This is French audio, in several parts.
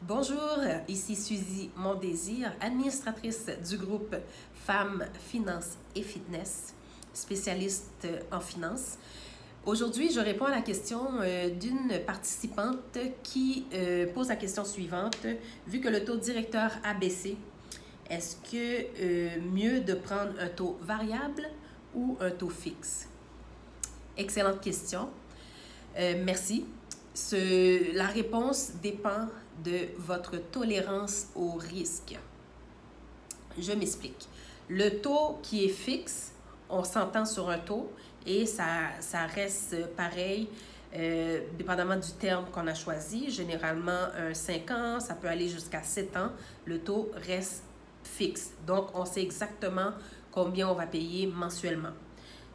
Bonjour, ici Suzy Mondésir, administratrice du groupe Femmes, Finances et Fitness, spécialiste en finance. Aujourd'hui, je réponds à la question d'une participante qui pose la question suivante. Vu que le taux directeur a baissé, est-ce que mieux de prendre un taux variable ou un taux fixe? Excellente question. Merci. La réponse dépend de votre tolérance au risque. Je m'explique. Le taux qui est fixe, on s'entend sur un taux et ça reste pareil, dépendamment du terme qu'on a choisi. Généralement, 5 ans, ça peut aller jusqu'à 7 ans. Le taux reste fixe. Donc, on sait exactement combien on va payer mensuellement.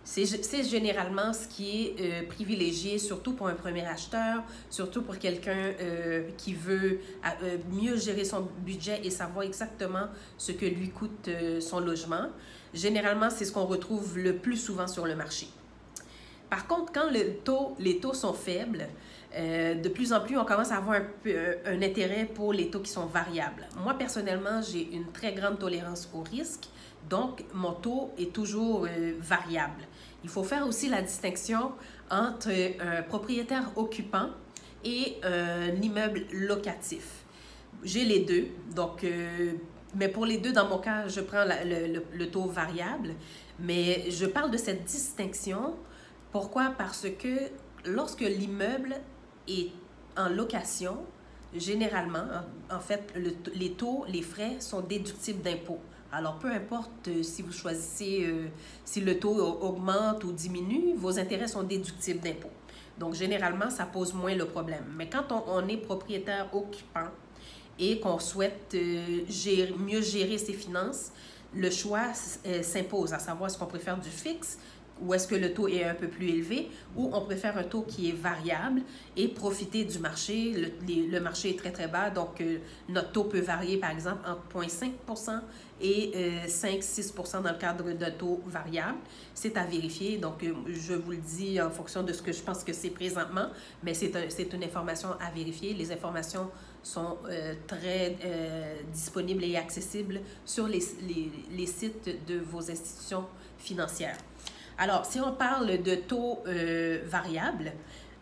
C'est généralement ce qui est privilégié, surtout pour un premier acheteur, surtout pour quelqu'un qui veut mieux gérer son budget et savoir exactement ce que lui coûte son logement. Généralement, c'est ce qu'on retrouve le plus souvent sur le marché. Par contre, quand les taux sont faibles, de plus en plus, on commence à avoir un intérêt pour les taux qui sont variables. Moi, personnellement, j'ai une très grande tolérance au risque, donc mon taux est toujours variable. Il faut faire aussi la distinction entre un propriétaire occupant et un immeuble locatif. J'ai les deux, donc, mais pour les deux, dans mon cas, je prends le taux variable, mais je parle de cette distinction. Pourquoi? Parce que lorsque l'immeuble est en location, généralement, en fait, les taux, les frais sont déductibles d'impôts. Alors, peu importe si vous choisissez, si le taux augmente ou diminue, vos intérêts sont déductibles d'impôts. Donc, généralement, ça pose moins le problème. Mais quand on est propriétaire occupant et qu'on souhaite mieux gérer ses finances, le choix s'impose, à savoir est-ce qu'on préfère du fixe ou est-ce que le taux est un peu plus élevé, ou on préfère un taux qui est variable et profiter du marché. Le marché est très, très bas, donc notre taux peut varier, par exemple, entre 0,5 et 5-6 % dans le cadre d'un taux variable. C'est à vérifier, donc je vous le dis en fonction de ce que je pense que c'est présentement, mais c'est une information à vérifier. Les informations sont très disponibles et accessibles sur les sites de vos institutions financières. Alors, si on parle de taux variables,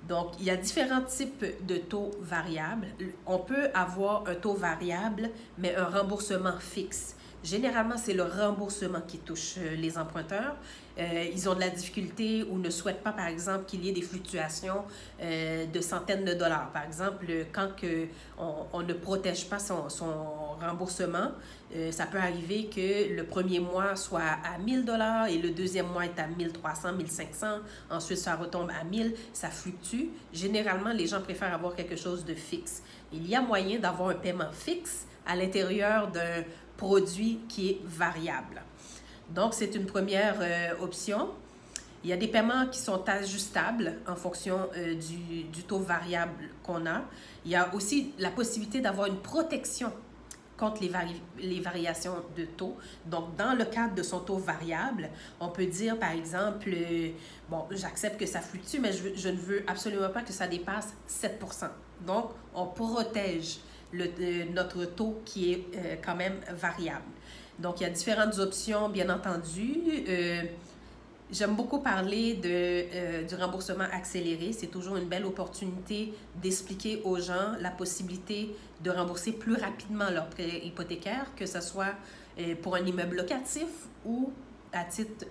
donc il y a différents types de taux variables. On peut avoir un taux variable, mais un remboursement fixe. Généralement, c'est le remboursement qui touche les emprunteurs. Ils ont de la difficulté ou ne souhaitent pas, par exemple, qu'il y ait des fluctuations de centaines de dollars. Par exemple, quand on ne protège pas son remboursement, ça peut arriver que le premier mois soit à 1 000 $ et le deuxième mois est à 1 300, 1 500. Ensuite, ça retombe à 1 000. Ça fluctue. Généralement, les gens préfèrent avoir quelque chose de fixe. Il y a moyen d'avoir un paiement fixe à l'intérieur d'un produit qui est variable. Donc, c'est une première option. Il y a des paiements qui sont ajustables en fonction du taux variable qu'on a. Il y a aussi la possibilité d'avoir une protection contre les variations de taux. Donc, dans le cadre de son taux variable, on peut dire, par exemple, bon, j'accepte que ça fluctue, mais je ne veux absolument pas que ça dépasse 7 %. Donc, on protège notre taux qui est quand même variable. Donc, il y a différentes options, bien entendu. J'aime beaucoup parler du remboursement accéléré. C'est toujours une belle opportunité d'expliquer aux gens la possibilité de rembourser plus rapidement leur prêt hypothécaire, que ce soit pour un immeuble locatif ou à titre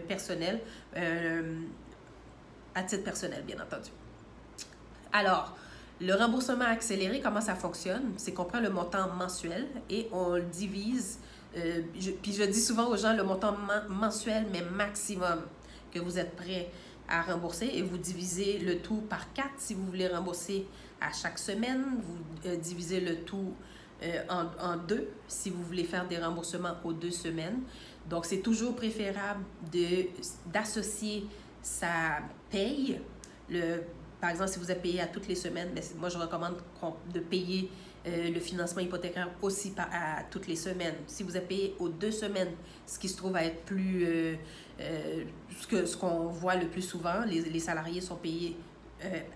personnel, bien entendu. Alors, le remboursement accéléré, comment ça fonctionne? C'est qu'on prend le montant mensuel et on le divise. Puis je dis souvent aux gens le montant mensuel, mais maximum que vous êtes prêt à rembourser, et vous divisez le tout par 4 si vous voulez rembourser à chaque semaine. Vous divisez le tout en 2 si vous voulez faire des remboursements aux 2 semaines. Donc, c'est toujours préférable d'associer sa paye. Par exemple, si vous êtes payé à toutes les semaines, moi, je recommande de payer le financement hypothécaire aussi à toutes les semaines. Si vous êtes payé aux 2 semaines, ce qui se trouve à être plus... ce qu'on voit le plus souvent, les salariés sont payés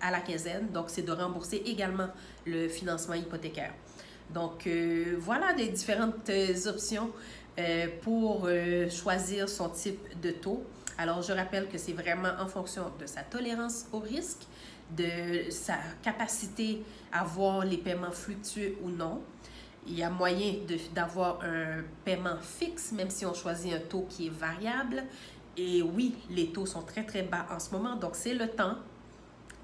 à la quinzaine. Donc, c'est de rembourser également le financement hypothécaire. Donc, voilà les différentes options pour choisir son type de taux. Alors, je rappelle que c'est vraiment en fonction de sa tolérance au risque, de sa capacité à voir les paiements fluctuer ou non. Il y a moyen d'avoir un paiement fixe, même si on choisit un taux qui est variable. Et oui, les taux sont très, très bas en ce moment. Donc, c'est le temps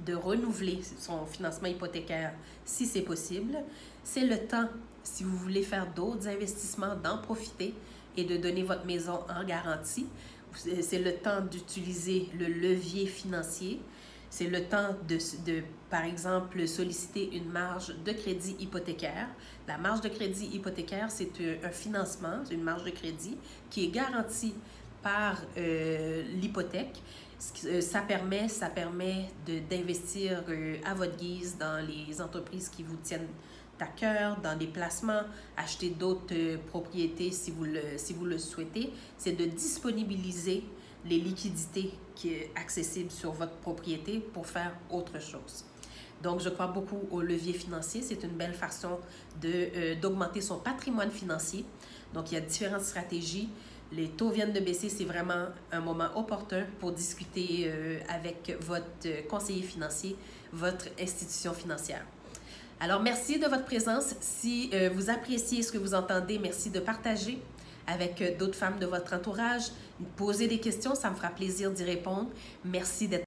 de renouveler son financement hypothécaire si c'est possible. C'est le temps, si vous voulez faire d'autres investissements, d'en profiter et de donner votre maison en garantie. C'est le temps d'utiliser le levier financier. C'est le temps par exemple, solliciter une marge de crédit hypothécaire. La marge de crédit hypothécaire, c'est un financement, une marge de crédit qui est garantie par l'hypothèque. Ça permet d'investir à votre guise dans les entreprises qui vous tiennent à cœur, dans des placements, acheter d'autres propriétés si vous le souhaitez. C'est de disponibiliser les liquidités qui est accessibles sur votre propriété pour faire autre chose. Donc, je crois beaucoup au levier financier. C'est une belle façon d'augmenter son patrimoine financier. Donc, il y a différentes stratégies. Les taux viennent de baisser, c'est vraiment un moment opportun pour discuter avec votre conseiller financier, votre institution financière. Alors, merci de votre présence. Si vous appréciez ce que vous entendez, merci de partager avec d'autres femmes de votre entourage. Posez des questions, ça me fera plaisir d'y répondre. Merci d'être